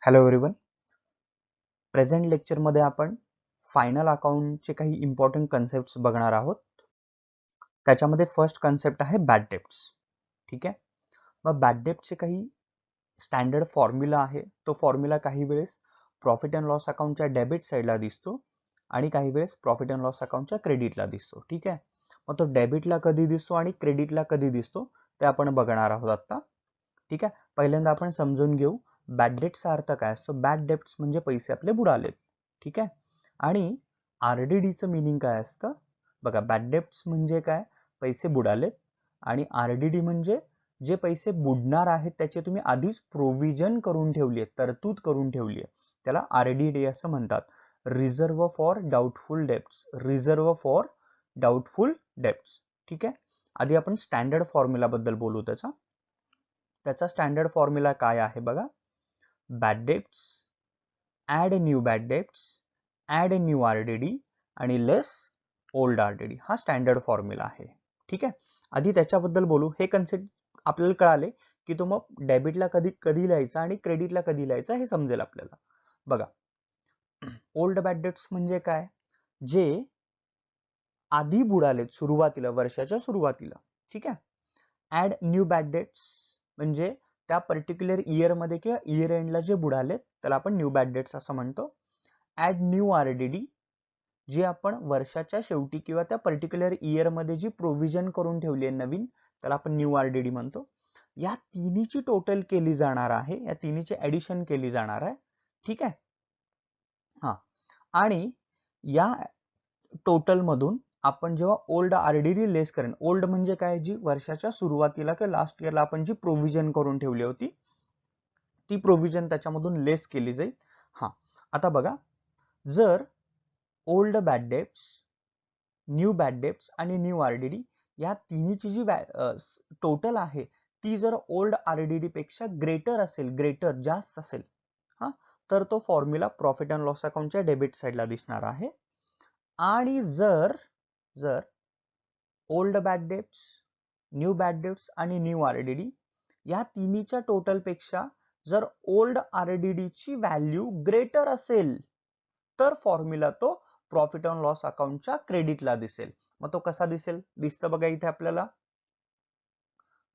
Hello everyone. Present लेक्चरमध्ये आपण final अकाउंटचे काही इम्पॉर्टंट कन्सेप्ट्स बघणार आहोत. त्याच्यामध्ये फर्स्ट कन्सेप्ट आहे बॅड डेब्ट्स. ठीक आहे. मग बॅड डेब्टचे काही स्टँडर्ड फॉर्म्युला आहे. तो फॉर्म्युला काही वेळेस प्रॉफिट अँड लॉस अकाउंटच्या डेबिट साईडला दिसतो आणि काही वेळेस प्रॉफिट अँड लॉस अकाउंटच्या क्रेडिटला दिसतो. ठीक आहे. मग तो डेबिटला कधी दिसतो आणि क्रेडिटला कधी दिसतो ते आपण बघणार आहोत आता. ठीक आहे. पहिल्यांदा आपण समजून घेऊ बॅड डेट्सचा अर्थ काय असतो. बॅड डेब्ट्स म्हणजे पैसे आपले बुडालेत. ठीक आहे. आणि आरडीडीचं मिनिंग काय असतं बघा. बॅड डेब्ट्स म्हणजे काय, पैसे बुडालेत. आणि आरडीडी म्हणजे जे पैसे बुडणार आहेत त्याचे तुम्ही आधीच प्रोव्हिजन करून ठेवली आहे, तरतूद करून ठेवली आहे, त्याला आरडीडी असं म्हणतात. Reserve for doubtful debts. Reserve for doubtful debts. ठीक आहे. आधी आपण स्टँडर्ड फॉर्म्युला बद्दल बोलू. त्याचा स्टँडर्ड फॉर्म्युला काय आहे बघा. Bad debts add new bad debts add new RDD आणि लेस ओल्ड आरडीडी हा स्टँडर्ड फॉर्म्युला आहे. ठीक आहे. आधी त्याच्याबद्दल बोलू. हे कन्सेप्ट आपल्याला कळाले की तो मग डेबिटला कधी कधी लिहायचा आणि क्रेडिटला कधी लिहायचा हे समजेल आपल्याला. बघा, ओल्ड बॅड डेब्ट्स म्हणजे काय, जे आधी बुडालेत सुरुवातीला, वर्षाच्या सुरुवातीला. ठीक आहे. ऍड न्यू बॅड डेट्स म्हणजे त्या पर्टिक्युलर इयर मध्ये किंवा इयर एंडला जे बुडालेत त्याला आपण न्यू बॅड डेट्स असं म्हणतो. ऍड न्यू आरडीडी जी आपण वर्षाच्या शेवटी किंवा त्या पर्टिक्युलर इयर मध्ये जी प्रोव्हिजन करून ठेवली आहे नवीन, त्याला आपण न्यू आरडीडी म्हणतो. या तिन्हीची टोटल केली जाणार आहे, या तिन्हीची ऍडिशन केली जाणार आहे. ठीक आहे. हा, आणि या टोटल मधून आपण जेव्हा ओल्ड आरडीडी लेस करेन, ओल्ड म्हणजे काय, जी वर्षाच्या सुरुवातीला किंवा लास्ट इयरला आपण जी प्रोव्हिजन करून ठेवली होती ती प्रोव्हिजन त्याच्यामधून लेस केली जाईल. हा, आता बघा, जर old bad debts, new bad debts आणि न्यू आरडीडी या तिन्हीची जी टोटल आहे ती जर ओल्ड आरडीडी पेक्षा ग्रेटर असेल, ग्रेटर जास्त असेल, हा, तर तो फॉर्म्युला प्रॉफिट अँड लॉस अकाउंटच्या डेबिट साईडला दिसणार आहे. आणि जर old bad debts, new bad debts आणि न्यू आरडीडी या तिन्हीच्या टोटल पेक्षा जर ओल्ड आरडीडी ची व्हॅल्यू ग्रेटर असेल तर फॉर्म्युला तो प्रॉफिट अँड लॉस अकाउंटच्या क्रेडिटला दिसेल. मग तो कसा दिसेल, दिसतं बघा इथे आपल्याला.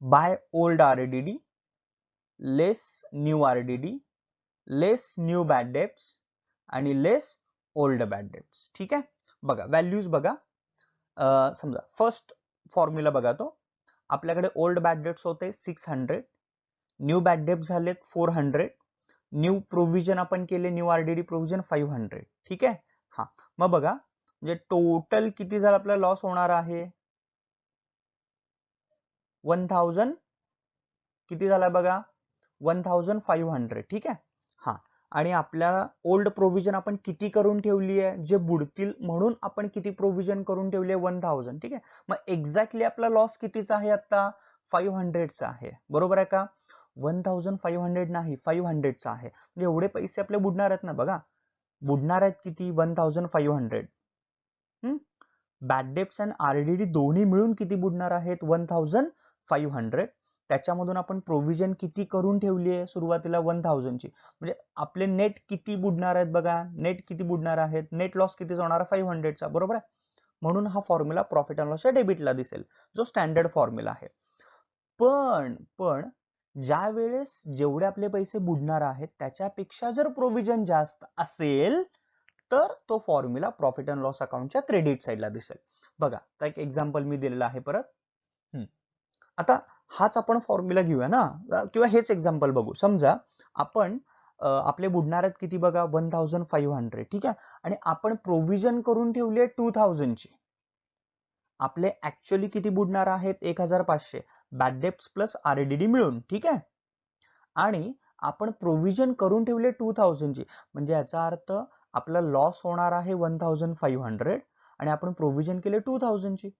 By old RDD less new RDD less new bad debts आणि लेस ओल्ड बॅड डेब्ट्स. ठीक आहे. बघा व्हॅल्यूज बघा. समजा फर्स्ट फॉर्म्युला बघा. तो आपल्याकडे ओल्ड बॅड डेब्ट्स होते 600, न्यू बॅड डेब्ट्स झालेत 400, न्यू प्रोव्हिजन आपण केले, न्यू आरडीडी प्रोव्हिजन 500. ठीक आहे. हा, मग बघा म्हणजे टोटल किती झालं आपल्याला लॉस होणार आहे, 1000. किती झाला बघा, 1500. ठीक आहे. हा, आणि आपल्याला ओल्ड प्रोव्हिजन आपण किती करून ठेवली आहे, जे बुडतील म्हणून आपण किती प्रोव्हिजन करून ठेवली आहे, 1000. ठीक आहे. मग एक्झॅक्टली आपला लॉस कितीचा आहे आता, 500चा आहे. बरोबर आहे का. 1500 नाही, 500चा आहे. म्हणजे एवढे पैसे आपले बुडणार आहेत ना. बघा, बुडणार आहेत किती, 1500. बॅड डेब्ट्स आणि आरडीडी दोन्ही मिळून किती बुडणार आहेत, 1500. त्याच्यामधून आपण प्रोव्हिजन किती करून ठेवली आहे सुरुवातीला, 1000ची. म्हणजे आपले नेट किती बुडणार आहेत बघा, नेट किती बुडणार आहेत, नेट लॉस किती होणार, 500चा. बरोबर आहे. म्हणून हा फॉर्म्युला प्रॉफिट अँड लॉसच्या डेबिटला दिसेल, जो स्टँडर्ड फॉर्म्युला आहे. पण ज्या वेळेस जेवढे आपले पैसे बुडणार आहेत त्याच्यापेक्षा जर प्रोव्हिजन जास्त असेल तर तो फॉर्म्युला प्रॉफिट अँड लॉस अकाउंटच्या क्रेडिट साईडला दिसेल. बघा, तर एक एक्झाम्पल मी दिलेलं आहे परत. आता हाच आपण फॉर्म्युला घेऊया ना, किंवा हेच एक्झाम्पल बघू. समजा आपण आपले बुडणार आहेत किती बघा, 1500. ठीक आहे. आणि आपण प्रोव्हिजन करून ठेवली आहे 2000ची. आपले ऍक्च्युअली किती बुडणार आहेत, 1500, बॅड डेब्ट्स प्लस आरडीडी मिळून. ठीक आहे. आणि आपण प्रोव्हिजन करून ठेवले 2000ची, म्हणजे याचा अर्थ आपला लॉस होणार आहे 1500 आणि आपण प्रोव्हिजन केले 2000ची.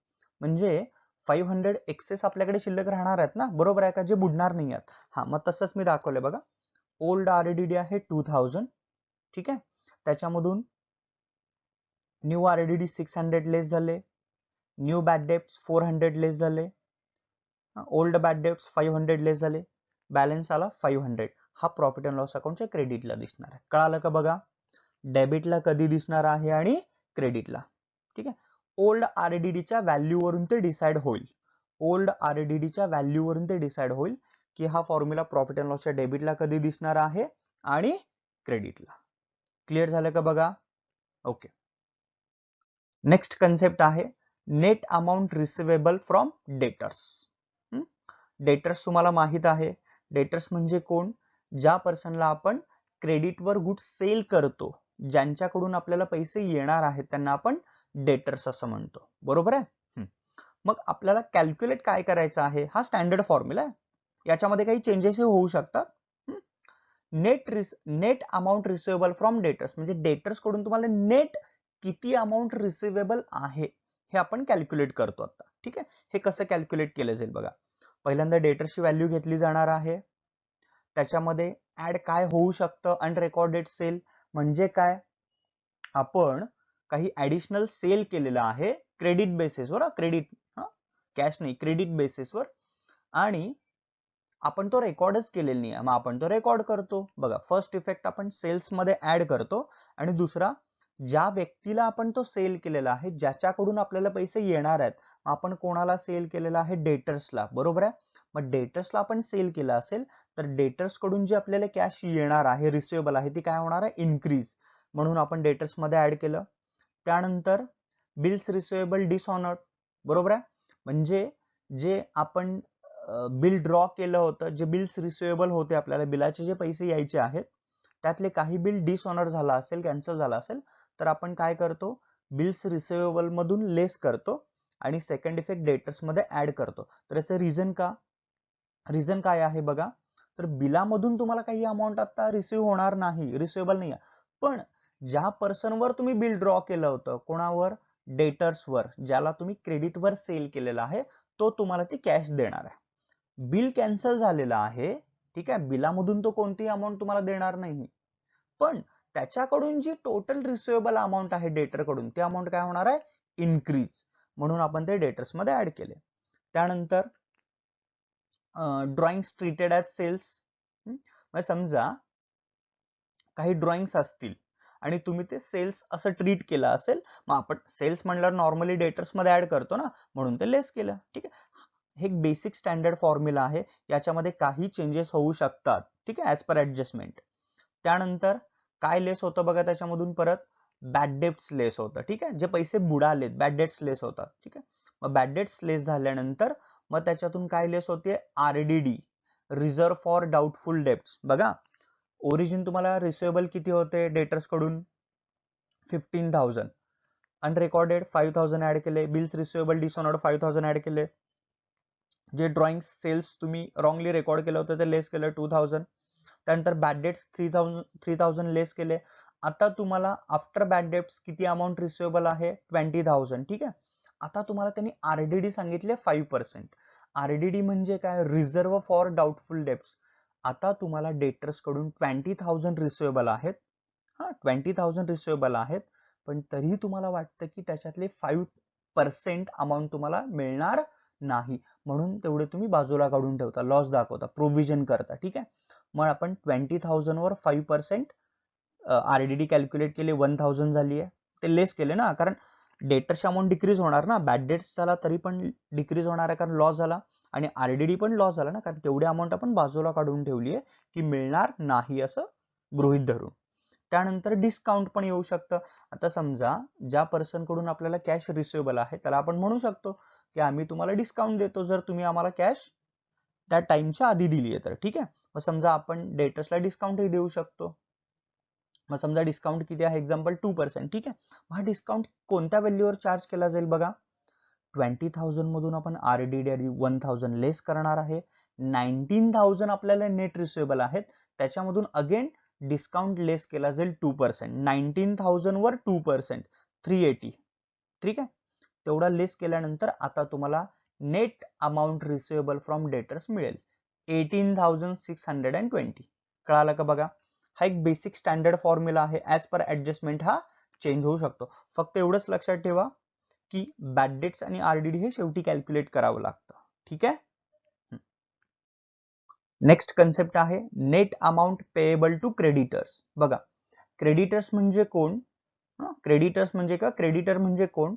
म्हणजे 500 एक्सेस आपल्याकडे शिल्लक राहणार आहेत ना. बरोबर आहे का, जे बुडणार नाही आहेत. हा, मग तसंच मी दाखवलंय बघा. ओल्ड आरडीडी आहे 2000. ठीक आहे. त्याच्यामधून न्यू आरडीडी 600 लेस झाले, न्यू बॅड डेब्ट्स 400 लेस झाले, ओल्ड बॅड डेब्ट्स 500 लेस झाले. बॅलन्स आला 500, हा प्रॉफिट अँड लॉस अकाउंटच्या क्रेडिटला दिसणार आहे. कळालं का बघा? डेबिटला कधी दिसणार आहे आणि क्रेडिटला. ठीक आहे. ओल्ड आरडीडीच्या व्हॅल्यूवरून ते डिसाइड होईल. ओल्ड आरडीडीच्या व्हॅल्यूवरून ते डिसाइड होईल की हा फॉर्म्युला प्रॉफिट अँड लॉसच्या डेबिटला कधी दिसणार आहे आणि क्रेडिटला. क्लिअर झालं का बघा? ओके. नेक्स्ट कन्सेप्ट आहे net amount receivable from debtors. Debtors तुम्हाला माहित आहे. डेटर्स म्हणजे कोण? ज्या पर्सनला आपण क्रेडिटवर गुड्स सेल करतो, ज्यांच्याकडून आपल्याला पैसे येणार आहेत, त्यांना आपण डेटर्स असं म्हणतो. बरोबर आहे? मग आपल्याला कॅल्क्युलेट काय करायचं आहे? हा स्टँडर्ड फॉर्म्युला आहे, याच्यामध्ये काही चेंजेस होऊ शकतात. Net amount receivable from debtors म्हणजे डेटर्स कडून तुम्हाला नेट किती अमाऊंट रिसिवेबल आहे हे आपण कॅल्क्युलेट करतो आता. ठीक आहे. हे कसं कॅल्क्युलेट केलं जाईल बघा. पहिल्यांदा डेटर्सची व्हॅल्यू घेतली जाणार आहे. त्याच्यामध्ये ऍड काय होऊ शकतं? अनरेकॉर्डेड सेल म्हणजे काय? आपण काही ऍडिशनल सेल केलेलं आहे क्रेडिट बेसिसवर, क्रेडिट कॅश नाही, क्रेडिट बेसिसवर, आणि आपण तो रेकॉर्डच केलेला नाही, मग आपण तो रेकॉर्ड करतो. बघा, फर्स्ट इफेक्ट आपण सेल्स मध्ये ऍड करतो, आणि दुसरा ज्या व्यक्तीला आपण तो सेल केलेला आहे, ज्याच्याकडून आपल्याला पैसे येणार आहेत, आपण कोणाला सेल केलेला आहे? डेटर्सला. बरोबर आहे? मग डेटर्सला आपण सेल केलं असेल तर डेटर्स कडून जे आपल्याला कॅश येणार आहे, रिसिवेबल आहे, ती काय होणार आहे? इन्क्रीज. म्हणून आपण डेटर्स मध्ये ऍड केलं. त्यानंतर बिल्स रिसिवेबल डिसऑनर्ड. बरोबर आहे? म्हणजे जे आपण बिल ड्रॉ केलं होतं, जे बिल्स रिसिवेबल होते, आपल्याला बिलाचे जे पैसे यायचे आहेत, त्यातले काही बिल डिसऑनर झाला असेल, कॅन्सल झाला असेल, तर आपण काय करतो? बिल्स रिसिवेबल मधून लेस करतो आणि सेकंड इफेक्ट डेटर्स मध्ये ऍड करतो. तर याचं रिझन का? रिझन काय आहे बघा. तर बिलामधून तुम्हाला काही अमाऊंट आता रिसिव्ह होणार नाही, रिसिवेबल नाही आहे, पण ज्या पर्सनवर तुम्ही बिल ड्रॉ केलं होतं, कोणावर? डेटर्सवर, ज्याला तुम्ही क्रेडिटवर सेल केलेला आहे, तो तुम्हाला ती कॅश देणार आहे. बिल कॅन्सल झालेला आहे, ठीक आहे, बिलामधून तो कोणतीही अमाऊंट तुम्हाला देणार नाही, पण त्याच्याकडून जी टोटल रिसिवेबल अमाऊंट आहे डेटर कडून, ती अमाऊंट काय होणार आहे? इन्क्रीज. म्हणून आपण ते डेटर्स मध्ये ऍड केले. त्यानंतर ड्रॉइंग्स ट्रीटेड ॲज सेल्स. समजा काही ड्रॉइंग्स असतील आणि तुम्ही ते सेल्स असं ट्रीट केलं असेल, मग आपण सेल्स म्हणल्यावर नॉर्मली डेटर्स मध्ये ऍड करतो ना, म्हणून ते लेस केलं. ठीक आहे. हे एक बेसिक स्टँडर्ड फॉर्म्युला आहे, याच्यामध्ये काही चेंजेस होऊ शकतात. ठीक आहे, ऍज पर ऍडजस्टमेंट. त्यानंतर काय लेस होतं बघा त्याच्यामधून? परत बॅड डेट्स लेस होतं. ठीक आहे, जे पैसे बुडालेत, बॅड डेट्स लेस होतात. ठीक आहे. मग बॅड डेट्स लेस झाल्यानंतर मग त्याच्यातून काय लेस होते? RDD, reserve for doubtful debts. बघा, ओरिजिन तुम्हाला रिसिवेबल किती होते डेटर्स कडून? 15,000. अनरेकॉर्डेड 5,000 ऍड केले. बिल्स रिसिवेबल डिसऑनर्ड 5,000 ऍड केले. जे ड्रॉइंग सेल्स तुम्ही रॉंगली रेकॉर्ड केलं होतं ते लेस केलं 2,000. त्यानंतर बॅड डेट्स 3,000 लेस केले. आता तुम्हाला आफ्टर बॅड डेट्स किती अमाऊंट रिसिवेबल आहे? 20,000. ठीक आहे. आता तुम्हाला त्यांनी आरडीडी सांगितले 5%. आरडीडी म्हणजे काय? Reserve for doubtful debts. आता तुम्हाला डेटर्स कडून 20,000 रिसिवेबल आहेत. 20,000 रिसिवेबल आहेत, पण तरीही तुम्हाला वाटतं की त्याच्यातले 5% अमाऊंट तुम्हाला मिळणार नाही, म्हणून तेवढे तुम्ही बाजूला काढून ठेवता, लॉस दाखवता, प्रोव्हिजन करता. ठीक आहे. मग आपण 20,000 वर 5% आरडीडी कॅल्क्युलेट केले, 1,000 झाली आहे. ते लेस केले ना, कारण डेटर्सची अमाऊंट डिक्रीज होणार ना, बॅड डेट्स झाला तरी पण डिक्रीज होणार आहे, कारण लॉस झाला, आणि आरडीडी पण लॉस झाला ना, कारण तेवढी अमाऊंट आपण बाजूला काढून ठेवली आहे की मिळणार नाही असं गृहीत धरून. त्यानंतर डिस्काउंट पण येऊ शकतं. आता समजा ज्या पर्सन कडून आपल्याला कॅश रिसिवेबल आहे, त्याला आपण म्हणू शकतो की आम्ही तुम्हाला डिस्काउंट देतो जर तुम्ही आम्हाला कॅश त्या टाइमच्या आधी दिली आहे तर. ठीक आहे. मग समजा आपण डेटर्सला डिस्काउंटही देऊ शकतो. मग समजा डिस्काउंट किती आहे? एक्झाम्पल 2%. ठीक आहे. हा डिस्काउंट कोणत्या व्हॅल्यूवर चार्ज केला जाईल बघा? 20,000 मधून आपण आरडीडी 1,000 लेस करणार आहे. 19,000 आपल्याला नेट रिसिवेबल आहेत, त्याच्यामधून अगेन डिस्काउंट लेस केला जाईल 2%. 19,000 वर 2%, 380. ठीक आहे. तेवढा लेस केल्यानंतर आता तुम्हाला net amount receivable from debtors मिळेल 18,620. कळालं का बघा? हा एक बेसिक स्टँडर्ड फॉर्म्युला आहे. ऍज पर ऍडजस्टमेंट हा चेंज होऊ शकतो. फक्त एवढंच लक्षात ठेवा की बॅड डेट्स आणि आरडीडी हे शेवटी कॅल्क्युलेट करावं लागतं. ठीक आहे. नेक्स्ट कन्सेप्ट आहे net amount payable to creditors. बघा, क्रेडिटर्स म्हणजे कोण? क्रेडिटर्स म्हणजे का? क्रेडिटर म्हणजे कोण?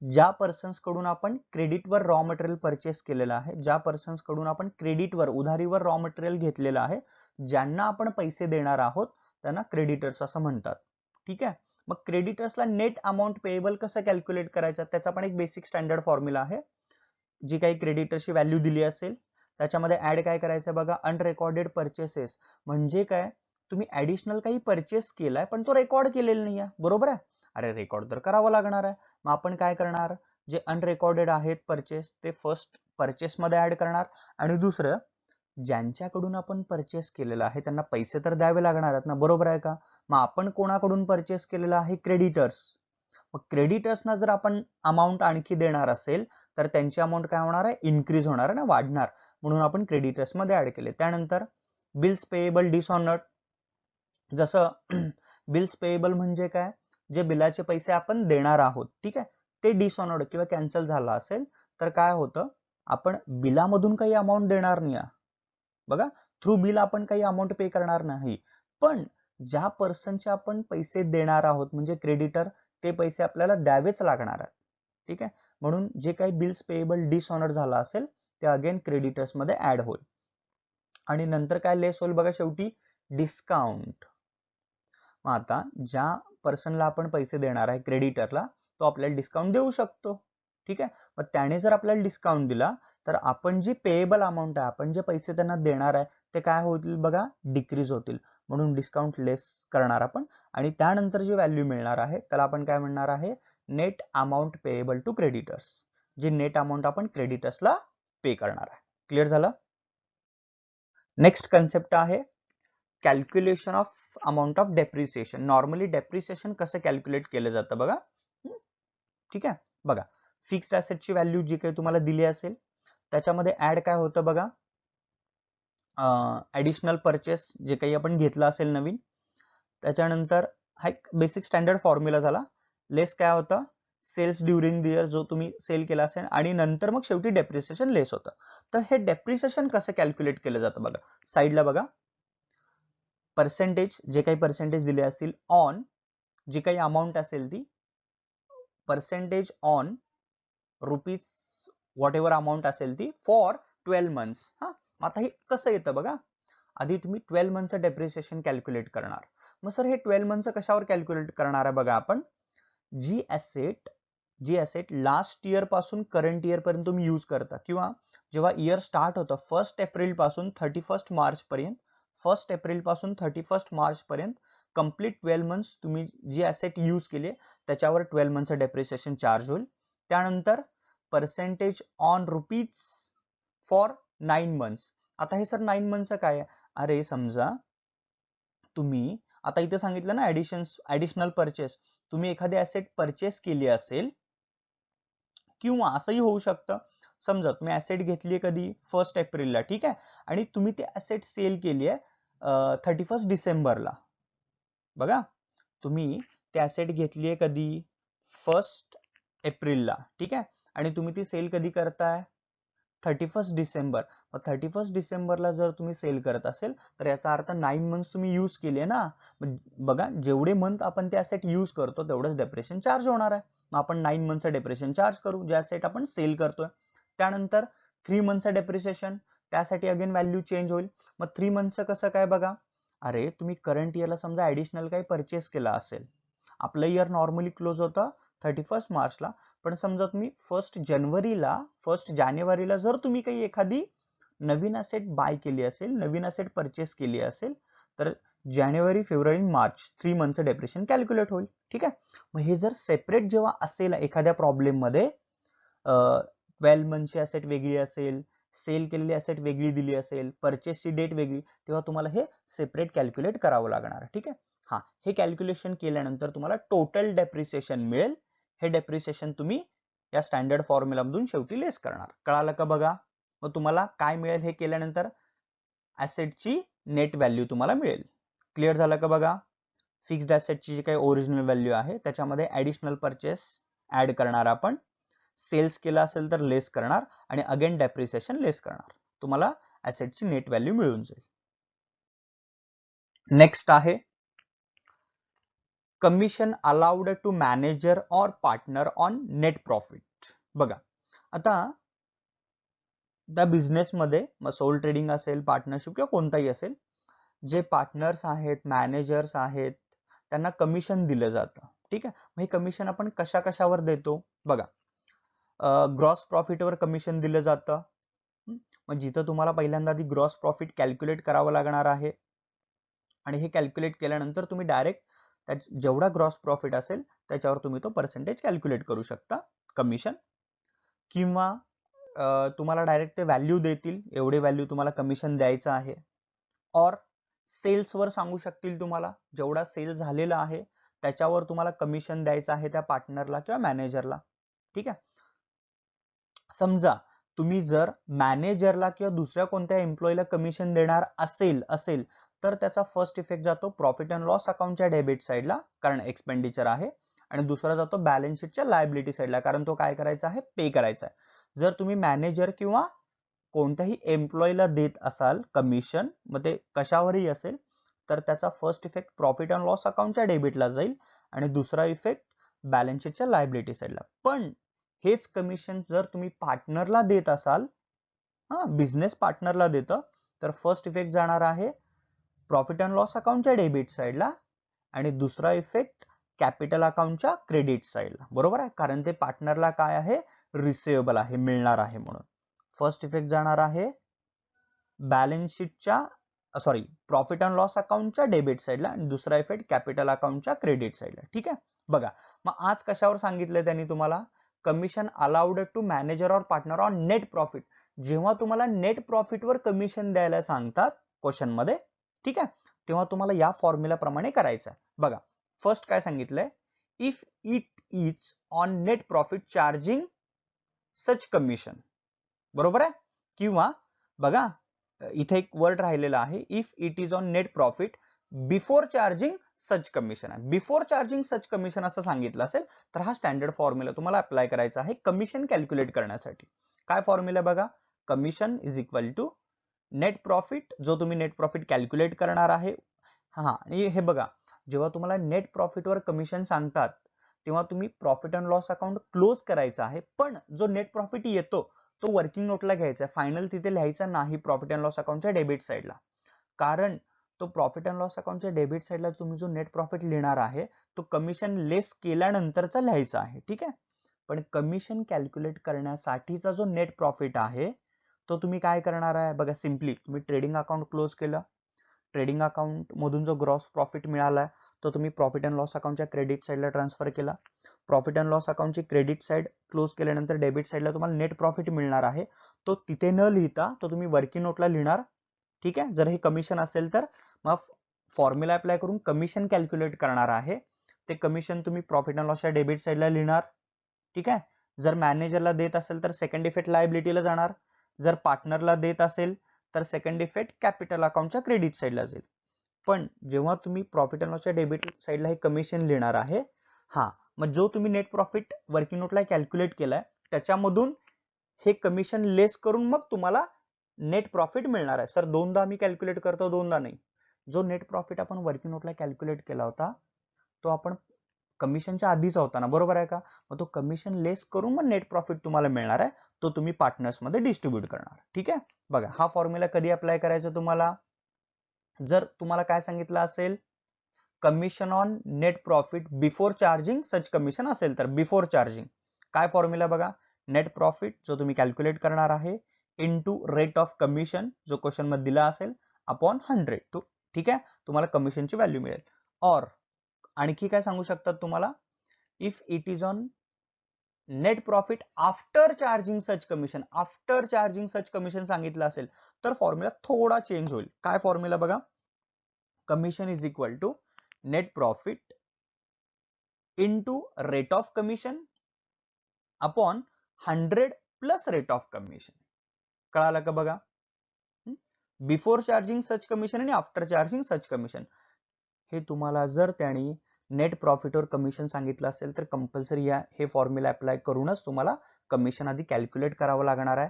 ज्या पर्सन्स कडून आपण क्रेडिटवर रॉ मटेरियल परचेस केलेलं आहे, ज्या पर्सन्स कडून आपण क्रेडिटवर उधारीवर रॉ मटेरियल घेतलेलं आहे, ज्यांना आपण पैसे देणार आहोत त्यांना क्रेडिटर्स असं म्हणतात. ठीक आहे. मग क्रेडिटर्सला नेट अमाऊंट पेएबल कसं कॅल्क्युलेट करायचं, त्याचा पण एक बेसिक स्टँडर्ड फॉर्म्युला आहे. जी काही क्रेडिटरची व्हॅल्यू दिली असेल त्याच्यामध्ये ऍड काय करायचं बघा, अनरेकॉर्डेड परचेसेस. म्हणजे काय, तुम्ही ऍडिशनल काही परचेस केलाय पण तो रेकॉर्ड केलेला नाही आहे, बरोबर आहे? अरे रेकॉर्ड तर करावं लागणार आहे. मग आपण काय करणार, जे अनरेकॉर्डेड आहेत परचेस ते फर्स्ट परचेस मध्ये ऍड करणार, आणि दुसरं ज्यांच्याकडून आपण परचेस केलेलं आहे त्यांना पैसे तर द्यावे लागणार आहेत ना, बरोबर आहे का? मग आपण कोणाकडून परचेस केलेलं आहे? क्रेडिटर्स. मग क्रेडिटर्सना जर आपण अमाऊंट आणखी देणार असेल तर त्यांची अमाऊंट काय होणार आहे? इन्क्रीज होणार आहे ना, वाढणार. म्हणून आपण क्रेडिटर्स मध्ये ऍड केले. त्यानंतर बिल्स पेएबल डिसऑनर्ड. जसं बिल्स पेएबल म्हणजे काय, जे बिलाचे पैसे आपण देणार आहोत, ठीक आहे, ते डिसऑनर्ड किंवा कॅन्सल झालं असेल तर काय होतं, आपण बिलामधून काही अमाऊंट देणार नाही. बघा, थ्रू बिल आपण काही अमाऊंट पे करणार नाही, पण ज्या पर्सनचे आपण पैसे देणार आहोत म्हणजे क्रेडिटर, ते पैसे आपल्याला द्यावेच लागणार आहेत. ठीक आहे. म्हणून जे काही बिल्स पेएबल डिसऑनर झाला असेल ते अगेन क्रेडिटर्स मध्ये ऍड होईल. आणि नंतर काय लेस होईल बघा, शेवटी डिस्काउंट. मग आता ज्या पर्सनला आपण पैसे देणार आहे क्रेडिटरला, तो आपल्याला डिस्काउंट देऊ शकतो. ठीक आहे. मग त्याने जर आपल्याला डिस्काउंट दिला तर आपण जी पेएबल अमाऊंट आहे, आपण जे पैसे त्यांना देणार आहे ते काय होतील बघा, डिक्रीज होतील. म्हणून डिस्काउंट लेस करणार आपण, आणि त्यानंतर जी व्हॅल्यू मिळणार आहे त्याला आपण काय म्हणणार आहे, net amount payable to creditors. जी नेट अमाऊंट आपण क्रेडिटर्सला पे करणार आहे. क्लिअर झालं? नेक्स्ट कन्सेप्ट आहे calculation of amount of depreciation. Normally depreciation कसं कॅल्क्युलेट केलं जातं बघा. ठीक आहे. बघा, फिक्स्ड ऍसेटची व्हॅल्यू जी काही तुम्हाला दिली असेल त्याच्यामध्ये ऍड काय होतं बघा, ऍडिशनल परचेस जे काही आपण घेतलं असेल नवीन, त्याच्यानंतर हा एक बेसिक स्टँडर्ड फॉर्म्युला झाला. लेस काय होतं, सेल्स ड्युरिंग द इयर, जो तुम्ही सेल केला असेल, आणि नंतर मग शेवटी डेप्रिसिएशन लेस होतं. तर हे डेप्रिसिएशन कसं कॅल्क्युलेट केलं जातं बघा, साईडला बघा, पर्सेंटेज, जे काही पर्सेंटेज दिले असतील ऑन जी काही अमाऊंट असेल ती, percentage on rupees what ever amount असेल ती फॉर 12 मंथ्स. हा, आता हे कसं येतं बघा, आधी तुम्ही 12 मंथचं डेप्रिसिएशन कॅल्क्युलेट करणार. मग सर हे 12 मंथचं कशावर कॅल्क्युलेट करणार आहे बघा, आपण जी ऍसेट लास्ट इयर पासून करंट इयर पर्यंत तुम्ही यूज करता, किंवा जेव्हा इयर स्टार्ट होतं 1 एप्रिल पासून 31 मार्च पर्यंत, 1 एप्रिल पासून 31 मार्च पर्यंत कंप्लीट 12 मंथ्स तुम्ही जी ऍसेट यूज केली त्याच्यावर 12 मंथचं डेप्रिसिएशन चार्ज होईल. त्यानंतर percentage on rupees for 9 months. आता हे सर 9 मंथचं काय आहे? अरे समजा तुम्ही आता इथे सांगितलं ना ऍडिशनल परचेस, तुम्ही एखादी ऍसेट परचेस केली असेल, किंवा असंही होऊ शकतं, समजा तुम्ही ऍसेट घेतली कधी 1 एप्रिलला, ठीक आहे, आणि तुम्ही ती ऍसेट सेल केली आहे 31 डिसेंबरला. बघा, तुम्ही ती ऍसेट घेतली आहे कधी 1 एप्रिलला, ठीक आहे, आणि तुम्ही ती सेल कधी करताय 31 डिसेंबर. मग 31 डिसेंबरला जर तुम्ही सेल करत असेल तर याचा अर्थ 9 मंथ्स तुम्ही यूज केले ना. बघा, जेवढे मंथ आपण ते ऍसेट यूज करतो तेवढंच डेप्रिसिएशन चार्ज होणार आहे. मग आपण 9 मंथचं डेप्रिसिएशन चार्ज करू जे ऍसेट आपण सेल करतोय. त्यानंतर 3 मंथचं डेप्रिसिएशन, त्यासाठी अगेन व्हॅल्यू चेंज होईल. मग 3 मंथचं कसं काय बघा, अरे तुम्ही करंट इयरला समजा ऍडिशनल काही परचेस केला असेल, आपलं इयर नॉर्मली क्लोज होतं 31 मार्चला, पण समजा तुम्ही 1 जानेवारीला जर तुम्ही काही एखादी नवीन ऍसेट बाय केली असेल, नवीन ऍसेट परचेस केली असेल, तर जानेवारी, फेब्रुवारी, मार्च 3 मंथचं डेप्रिसिएशन कॅल्क्युलेट होईल. ठीक आहे. मग हे जर सेपरेट जेव्हा असेल एखाद्या प्रॉब्लेम मध्ये, 12 मंथची ऍसेट वेगळी असेल, सेल केलेली ऍसेट वेगळी दिली असेल, परचेसची डेट वेगळी, तेव्हा तुम्हाला हे सेपरेट कॅल्क्युलेट करावं लागणार. ठीक आहे. हा, हे कॅल्क्युलेशन केल्यानंतर तुम्हाला टोटल डेप्रिसिएशन मिळेल. हे डेप्रिसिएशन तुम्ही या स्टँडर्ड फॉर्म्युला मधून शेवटी लेस करणार. कळालं का बघा? मग तुम्हाला काय मिळेल हे केल्यानंतर, ऍसेटची नेट व्हॅल्यू तुम्हाला मिळेल. क्लिअर झालं का बघा? फिक्स्ड ऍसेटची जी काही ओरिजिनल व्हॅल्यू आहे त्याच्यामध्ये ऍडिशनल परचेस ऍड करणार, आपण सेल्स केला असेल तर लेस करणार, आणि अगेन डेप्रिसिएशन लेस करणार. तुम्हाला ऍसेटची नेट व्हॅल्यू मिळून जाईल. नेक्स्ट आहे commission allowed to manager or partner on net profit. बघा आता त्या बिझनेसमध्ये मग सोल ट्रेडिंग असेल, पार्टनरशिप किंवा कोणताही असेल, जे पार्टनर्स आहेत, मॅनेजर्स आहेत, त्यांना कमिशन दिलं जातं. ठीक आहे. मग हे कमिशन आपण कशा कशावर देतो बघा. ग्रॉस प्रॉफिटवर कमिशन दिलं जातं. मग जिथं तुम्हाला पहिल्यांदा आधी ग्रॉस प्रॉफिट कॅल्क्युलेट करावं लागणार आहे आणि हे कॅल्क्युलेट केल्यानंतर तुम्ही डायरेक्ट जेवढा ग्रॉस प्रॉफिट असेल त्याच्यावर तुम्ही तो पर्सेंटेज कॅल्क्युलेट करू शकता कमिशन. किंवा तुम्हाला डायरेक्ट ते व्हॅल्यू देतील, एवढे व्हॅल्यू तुम्हाला कमिशन द्यायचं आहे. और सेल्सवर सांगू शकतील तुम्हाला, जेवढा सेल झालेला आहे त्याच्यावर तुम्हाला कमिशन द्यायचं आहे त्या पार्टनरला किंवा मॅनेजरला. ठीक आहे. समजा तुम्ही जर मॅनेजरला किंवा दुसऱ्या कोणत्या एम्प्लॉईला कमिशन देणार असेल तर त्याचा फर्स्ट इफेक्ट जातो प्रॉफिट अँड लॉस अकाउंटच्या डेबिट साईडला, कारण एक्सपेंडिचर आहे, आणि दुसरा जातो बॅलन्स शीटच्या लायबिलिटी साईडला, कारण तो काय करायचा आहे, पे करायचा आहे. जर तुम्ही मॅनेजर किंवा कोणत्याही एम्प्लॉईला देत असाल कमिशन, मग ते कशावरही असेल, तर त्याचा first effect profit and loss अकाउंटच्या डेबिटला जाईल आणि दुसरा इफेक्ट बॅलन्स शीटच्या लायबिलिटी साईडला. पण हेच कमिशन जर तुम्ही पार्टनरला देत असाल, बिझनेस पार्टनरला देतं, तर फर्स्ट इफेक्ट जाणार आहे प्रॉफिट अँड लॉस अकाउंटच्या डेबिट साईडला आणि दुसरा इफेक्ट कॅपिटल अकाउंटच्या क्रेडिट साईडला. बरोबर आहे, कारण ते पार्टनरला काय आहे, रिसिवेबल आहे, मिळणार आहे म्हणून. फर्स्ट इफेक्ट जाणार आहे बॅलन्स शीटच्या प्रॉफिट अँड लॉस अकाउंटच्या डेबिट साईडला आणि दुसरा इफेक्ट कॅपिटल अकाउंटच्या क्रेडिट साईडला. ठीक आहे. बघा मग आज कशावर सांगितलंय त्यांनी तुम्हाला, कमिशन अलाउड टू मॅनेजर और पार्टनर ऑन नेट प्रॉफिट. जेव्हा तुम्हाला नेट प्रॉफिटवर कमिशन द्यायला सांगतात क्वेश्चन मध्ये, ठीक आहे, तेव्हा तुम्हाला या फॉर्म्युला प्रमाणे करायचं आहे. बघा फर्स्ट काय सांगितलंय, if it is on net profit charging such commission. बरोबर आहे. किंवा बघा इथे एक वर्ड राहिलेला आहे, if it is on net profit before charging such commission आहे. बिफोर चार्जिंग सच कमिशन असं सांगितलं असेल तर हा स्टँडर्ड फॉर्म्युला तुम्हाला अप्लाय करायचा आहे कमिशन कॅल्क्युलेट करण्यासाठी. काय फॉर्म्युला बघा, commission is equal to net profit, जो तुम्ही नेट प्रॉफिट कॅल्क्युलेट करणार आहे. आणि हे बघा, जेव्हा तुम्हाला नेट प्रॉफिटवर कमिशन सांगतात तेव्हा तुम्ही profit and loss account close करायचा आहे, पण जो नेट प्रॉफिट येतो तो वर्किंग नोटला घ्यायचा आहे, फायनल तिथे लिहायचा नाही प्रॉफिट अँड लॉस अकाउंटच्या डेबिट साईडला. कारण तो प्रॉफिट अँड लॉस अकाउंटच्या डेबिट साईडला तुम्ही जो नेट प्रॉफिट लिहिणार आहे तो कमिशन लेस केल्यानंतरचा लिहायचा आहे. ठीक आहे. पण कमिशन कॅल्क्युलेट करण्यासाठीचा जो नेट प्रॉफिट आहे तो तुम्ही काय करणार आहे बघा, सिम्पली तुम्ही ट्रेडिंग अकाउंट क्लोज केलं, ट्रेडिंग अकाउंट मधून जो ग्रॉस प्रॉफिट मिळाला तो तुम्ही प्रॉफिट अँड लॉस अकाउंटच्या क्रेडिट साईडला ट्रान्सफर केला. प्रॉफिट अँड लॉस अकाउंटची क्रेडिट साईड क्लोज केल्यानंतर डेबिट साईडला तुम्हाला नेट प्रॉफिट मिळणार आहे, तो तिथे न लिहिता तो तुम्ही वर्किंग नोटला लिहिणार. ठीक आहे. जर हे कमिशन असेल तर मग फॉर्म्युला अप्लाय करून कमिशन कॅल्क्युलेट करणार आहे, ते कमिशन तुम्ही प्रॉफिट अँड लॉसच्या डेबिट साईडला लिहिणार. ठीक आहे. जर मॅनेजरला देत असेल तर सेकंड इफेक्ट लायबिलिटीला जाणार, जर पार्टनरला देत असेल तर सेकंड इफेक्ट कॅपिटल अकाउंटच्या क्रेडिट साईडला जाईल. पण जेव्हा तुम्ही प्रॉफिट अँड लॉसच्या डेबिट साईडला हे कमिशन लिहिणार आहे, मग जो तुम्ही नेट प्रॉफिट वर्किंग नोटला कॅल्क्युलेट केलाय त्याच्यामधून हे कमिशन लेस करून मग तुम्हाला नेट प्रॉफिट मिळणार आहे. सर दोनदा मी कॅल्क्युलेट करतो, दोनदा नाही. जो नेट प्रॉफिट आपण वर्किंग नोटला कॅल्क्युलेट केला होता तो आपण कमिशनच्या आधीचा होता ना, बरोबर आहे का? मग तो कमिशन लेस करून मग नेट प्रॉफिट तुम्हाला मिळणार आहे, तो तुम्ही पार्टनर्स मध्ये डिस्ट्रीब्यूट करणार. ठीक आहे. बघा हा फॉर्म्युला कधी अप्लाय करायचा तुम्हाला, जर तुम्हाला काय सांगितलं असेल, commission on net profit before charging such commission असेल तर बिफोर चार्जिंग काय फॉर्म्युला बघा, नेट प्रॉफिट जो तुम्ही कॅल्क्युलेट करणार आहे इनटू रेट ऑफ कमिशन जो क्वेश्चन मध्ये दिला असेल अपॉन 100. ठीक आहे, तुम्हाला कमिशनची व्हॅल्यू मिळेल. और आणखी काय सांगू शकतात तुम्हाला, if it is on net profit after charging such commission, after charging such commission सांगितलं असेल तर फॉर्म्युला थोडा चेंज होईल. काय फॉर्म्युला बघा, commission is equal to net profit into rate of commission upon 100 plus rate of commission. कळालं का बघा, बिफोर चार्जिंग सच कमिशन आणि आफ्टर चार्जिंग सच कमिशन. हे तुम्हाला जर त्यांनी नेट प्रॉफिटवर कमिशन सांगितलं असेल तर कंपल्सरी हे फॉर्म्युला अप्लाय करूनच तुम्हाला कमिशन आधी कॅल्क्युलेट करावं लागणार आहे.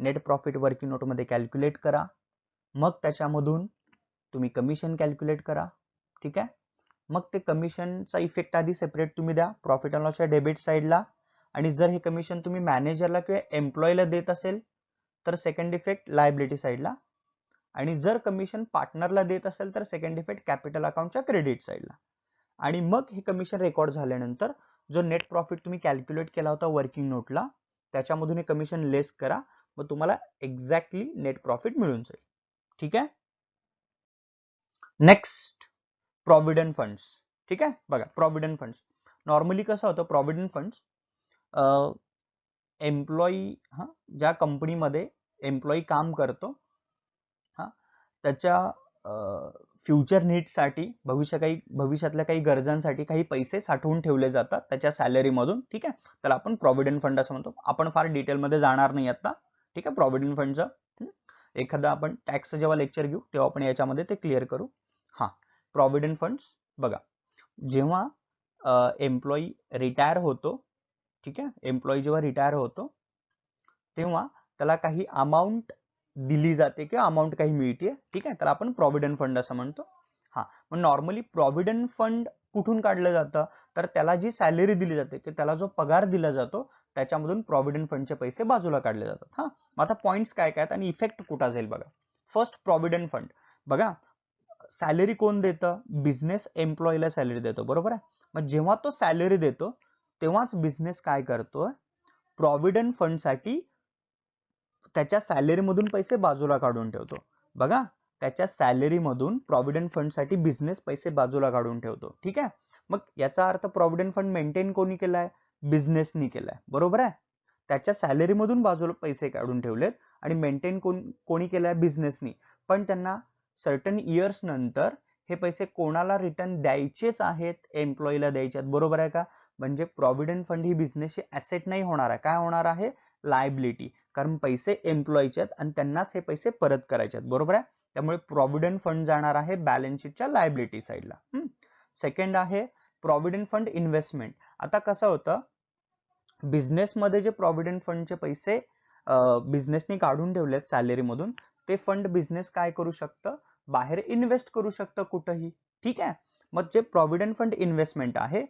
नेट प्रॉफिट वर्किंग नोटमध्ये कॅल्क्युलेट करा, मग त्याच्यामधून तुम्ही कमिशन कॅल्क्युलेट करा. ठीक आहे. मग ते कमिशनचा इफेक्ट आधी सेपरेट तुम्ही द्या प्रॉफिट अँड लॉसच्या डेबिट साईडला, आणि जर हे कमिशन तुम्ही मॅनेजरला किंवा एम्प्लॉईला देत असेल तर सेकंड इफेक्ट लायबिलिटी साईडला, आणि जर कमिशन पार्टनरला देत असेल तर सेकंड इफेक्ट कॅपिटल अकाउंटच्या क्रेडिट साईडला. आणि मग हे कमिशन रेकॉर्ड झाल्यानंतर जो नेट प्रॉफिट तुम्ही कॅल्क्युलेट केला होता वर्किंग नोटला त्याच्यामधून हे कमिशन लेस करा, मग तुम्हाला एक्झॅक्टली नेट प्रॉफिट मिळून जाईल. ठीक आहे. Next provident funds. ठीक आहे. बघा प्रॉव्हिडंट फंड्स नॉर्मली कसं होतं, प्रॉव्हिडंट फंड्स एम्प्लॉई ज्या कंपनीमध्ये एम्प्लॉई काम करतो त्याच्या फ्युचर नीड्ससाठी भविष्यातल्या काही गरजांसाठी काही पैसे साठवून ठेवले जातात त्याच्या सॅलरी मधून. ठीक आहे. त्याला आपण प्रॉव्हिडंट फंड असं म्हणतो. आपण फार डिटेलमध्ये जाणार नाही आता. ठीक आहे. प्रॉव्हिडंट फंडचं एखादा आपण टॅक्स जेव्हा लेक्चर घेऊ तेव्हा आपण याच्यामध्ये ते क्लिअर करू. प्रॉव्हिडंट फंड्स बघा, जेव्हा एम्प्लॉई रिटायर होतो, ठीक आहे, एम्प्लॉई जेव्हा रिटायर होतो तेव्हा त्याला काही अमाऊंट दिली जाते किंवा अमाऊंट काही मिळते. ठीक आहे. त्याला आपण प्रॉव्हिडंट फंड असं म्हणतो. मग नॉर्मली प्रॉव्हिडंट फंड कुठून काढलं जातं, तर त्याला जी सॅलरी दिली जाते की त्याला जो पगार दिला जातो त्याच्यामधून प्रॉव्हिडंट फंडचे पैसे बाजूला काढले जातात. मग आता पॉइंट्स काय काय आणि इफेक्ट कुठं जाईल बघा. फर्स्ट प्रॉव्हिडंट फंड बघा, सॅलरी कोण देतं, बिझनेस एम्प्लॉईला सॅलरी देतो, बरोबर आहे. मग जेव्हा तो सॅलरी देतो तेव्हाच बिझनेस काय करतोय, प्रॉव्हिडंट फंड साठी त्याच्या सॅलरी मधून पैसे बाजूला काढून ठेवतो. बघा, त्याच्या सॅलरी मधून प्रॉव्हिडंट फंड साठी बिझनेस पैसे बाजूला काढून ठेवतो. ठीक आहे. मग याचा अर्थ प्रॉव्हिडंट फंड मेंटेन कोणी केलाय, बिझनेसनी केलाय, बरोबर आहे. त्याच्या सॅलरी मधून बाजूला पैसे काढून ठेवलेत आणि मेंटेन कोणी केलाय, बिझनेसनी. पण त्यांना सर्टन इयर्स नंतर हे पैसे कोणाला रिटर्न द्यायचेच आहेत, एम्प्लॉईला द्यायचे आहेत, बरोबर आहे का. म्हणजे प्रॉव्हिडंट फंड ही बिझनेसची ऍसेट नाही होणार आहे, काय होणार आहे, लायबिलिटी. कारण पैसे एम्प्लॉईचे आहेत आणि त्यांनाच हे पैसे परत करायचे आहेत, बरोबर आहे. त्यामुळे प्रॉव्हिडंट फंड जाणार आहे बॅलन्स शीटच्या लायबिलिटी साईडला. सेकंड आहे प्रॉव्हिडंट फंड इन्व्हेस्टमेंट. आता कसं होतं, बिझनेसमध्ये जे प्रॉव्हिडंट फंडचे पैसे बिझनेसने काढून ठेवलेत सॅलरी मधून, ते फंड बिझनेस काय करू शकतं, बाहेर इन्व्हेस्ट करू शकतं कुठंही. ठीक आहे. मग जे प्रॉव्हिडंट फंड इन्व्हेस्टमेंट आहे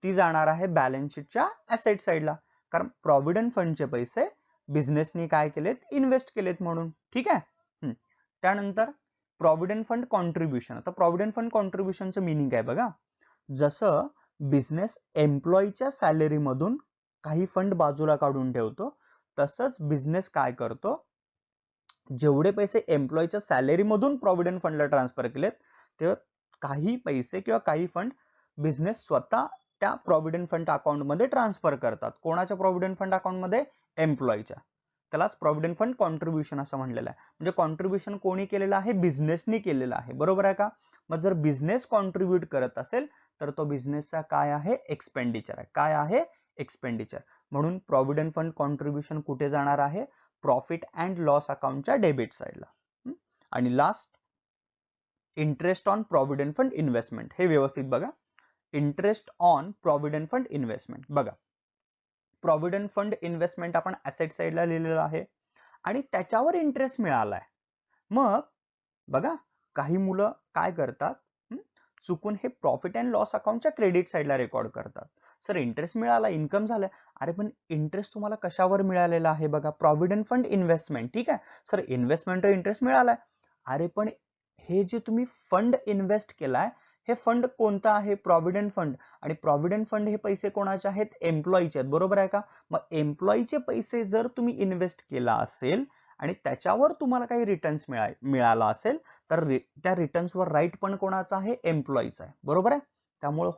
ती जाणार आहे बॅलन्स शीटच्या ऍसेट साईडला, कारण प्रॉव्हिडंट फंडचे पैसे बिझनेसनी काय केलेत, इन्व्हेस्ट केलेत म्हणून. ठीक आहे. त्यानंतर प्रॉव्हिडंट फंड कॉन्ट्रीब्युशन. आता प्रॉव्हिडंट फंड कॉन्ट्रीब्युशनचं मिनिंग काय बघा, जसं बिझनेस एम्प्लॉईच्या सॅलरी मधून काही फंड बाजूला काढून ठेवतो, तसंच बिझनेस काय करतो, जेवढे पैसे एम्प्लॉईच्या सॅलरी मधून प्रॉव्हिडंट फंडला ट्रान्सफर केलेत तेव्हा काही पैसे किंवा काही फंड बिझनेस स्वतः त्या प्रॉव्हिडंट फंड अकाउंट मध्ये ट्रान्सफर करतात. कोणाच्या प्रॉव्हिडंट फंड अकाउंट मध्ये, एम्प्लॉईच्या. त्यालाच प्रॉव्हिडंट फंड कॉन्ट्रीब्युशन असं म्हणलेलं आहे. म्हणजे कॉन्ट्रीब्युशन कोणी केलेलं आहे, बिझनेसनी केलेलं आहे, बरोबर आहे का. मग जर बिझनेस कॉन्ट्रीब्युट करत असेल तर तो बिझनेसचा काय आहे, एक्सपेंडिचर आहे. काय आहे, एक्सपेंडिचर. म्हणून प्रॉव्हिडंट फंड कॉन्ट्रीब्युशन कुठे जाणार आहे, प्रॉफिट अँड लॉस अकाउंटच्या डेबिट साईडला. आणि last interest on provident fund investment. हे व्यवस्थित बघा, interest on provident fund investment. बघा, प्रॉव्हिडंट फंड इन्व्हेस्टमेंट आपण ऍसेट साईडला लिहिलेलं आहे आणि त्याच्यावर इंटरेस्ट मिळालाय. मग बघा, काही मुलं काय करतात, चुकून हे प्रॉफिट अँड लॉस अकाउंटच्या क्रेडिट साईडला रेकॉर्ड करतात. सर इंटरेस्ट मिळाला, इन्कम झालाय. अरे पण इंटरेस्ट तुम्हाला कशावर मिळालेला आहे, बघा, प्रॉव्हिडंट फंड इन्व्हेस्टमेंट. ठीक आहे. सर इन्व्हेस्टमेंटवर इंटरेस्ट मिळालाय. अरे पण हे जे तुम्ही फंड इन्व्हेस्ट केलाय, हे फंड कोणता आहे, प्रॉव्हिडंट फंड. आणि प्रॉव्हिडंट फंड हे पैसे कोणाचे आहेत, एम्प्लॉईचे आहेत, बरोबर आहे का. मग एम्प्लॉईचे पैसे जर तुम्ही इन्व्हेस्ट केला असेल आणि त्याच्यावर तुम्हाला काही रिटर्न्स मिळाला असेल तर त्या रिटर्न्सवर राईट पण कोणाचा आहे, एम्प्लॉईचा आहे, बरोबर आहे. त्यामुळे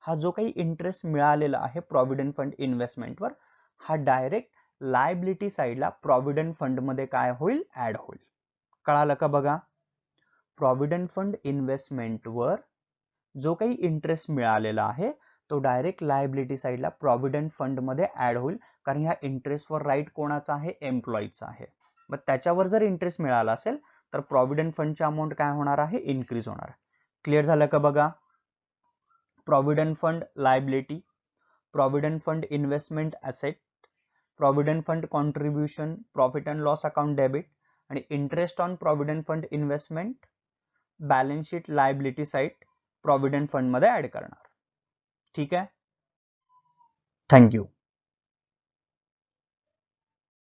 हा जो काही इंटरेस्ट मिळालेला आहे प्रॉव्हिडंट फंड इन्व्हेस्टमेंटवर, हा डायरेक्ट लायबिलिटी साईडला प्रॉव्हिडंट फंड मध्ये काय होईल, ऍड होईल. कळालं का बघा. प्रॉव्हिडंट फंड इन्व्हेस्टमेंटवर जो काही इंटरेस्ट मिळालेला आहे तो डायरेक्ट लायबिलिटी साईडला प्रॉव्हिडंट फंड मध्ये ऍड होईल, कारण ह्या इंटरेस्टवर राईट कोणाचा आहे, एम्प्लॉईचा आहे. मग त्याच्यावर जर इंटरेस्ट मिळाला असेल तर प्रॉव्हिडंट फंडची अमाऊंट काय होणार आहे, इन्क्रीज होणार. क्लिअर झालं का बघा. Provident fund liability, provident fund investment asset, provident fund contribution profit and loss account debit आणि interest on provident fund investment balance sheet liability side provident fund मध्ये ऍड करणार. ठीक आहे, थँक्यू.